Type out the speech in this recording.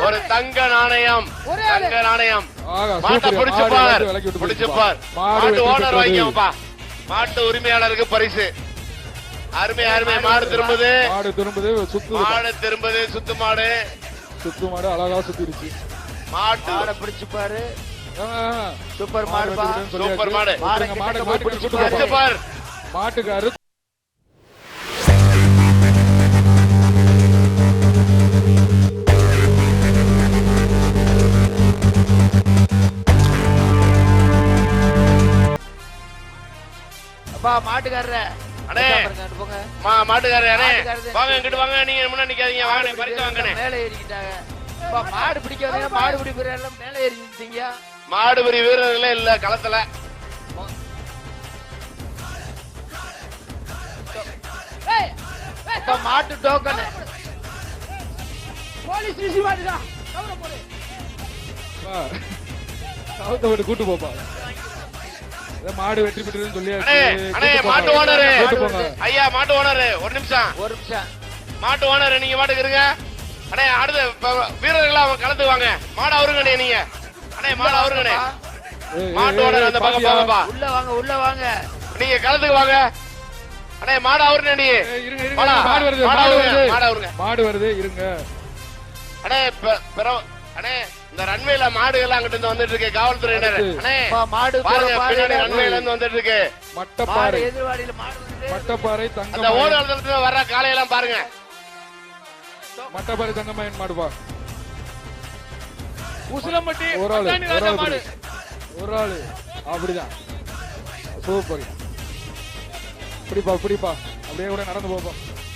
ஒரு தங்க நாணயம். தங்க நாணயம். மாட்டை பிடிச்சுப்பார். பிடிச்சுப்பார். மாட்டு ஓனர் வாங்கிப்பா. மாட்டு உரிமையாளருக்கு பரிசு. அருமை அருமை. மாடு திரும்புது. மாடு திரும்புது. சுத்து. மாடு திரும்புது. சுத்து மாடு. சுத்து மாடு அழகா சுத்திருச்சு. மாட்டு பிடிச்சுப்பாரு. சூப்பர் மாடு. சூப்பர் மாடு. மாட்டுக்காரு மாட்டுக்காரர அண்ணே. மாட்டுக்காரரு அண்ணே வாங்க இங்கிட்டு வாங்க. நீங்க முன்னாடி நிக்காதீங்க. வாங்க பரிசு வாங்கண்ணே. மேலே ஏறிக்கிட்டாங்க. மாடு பிடிக்காதீங்க. மாடு பிடி வீரர்கள் மேலே ஏறிட்டீங்க. மாடு பிடி வீரர்களே இல்ல களத்துல. மாட்டு டோக்கன் போலீஸ் ரிசி மாடுடா. கவுத்த கூட்டு போப்பா. மாடு வெற்றி பெற்றதுன்னு சொல்லியாச்சு. அண்ணே மாட்டு ஓனரு. ஐயா மாட்டு ஓனரு ஒரு நிமிஷம். மாட்டு ஓனரு நீங்க மாட்டுக்கு இருங்க. அண்ணே அடுத்த வீரர்கள் அவங்க கலந்து வாங்க. மாடு அவருங்கண்ணே நீங்க. அண்ணே மாடு அவருங்கண்ணே. மாட்டு ஓனர் அந்த பக்கம் போங்கப்பா. உள்ள வாங்க. நீங்க கலந்துக்கு வாங்க. அண்ணே மாடு அவருங்க நீ. மாடு வருது இருங்க. அண்ணே அண்ணே இந்த ரன்வேல மாடுகள் அங்கிட்டு இருந்து வந்துட்டு இருக்கு காவல்துறையினர். அண்ணே மாடு பாருங்க பின்னாடி ரன்வேல இருந்து வந்துட்டு இருக்கு. மட்டப்பாறை. எதிர்வாடியில மாடு வருது. மட்டப்பாறை தங்கம். அந்த ஓடுறதுல வர்ற காலையெல்லாம் பாருங்க. மட்டப்பாறை தங்கமயன் மாடுபா. உசிலம்பட்டி ஒரு ஆளு அப்படிதான். சூப்பர். பிடிப்பா அப்படியே கூட நடந்து போப்பா.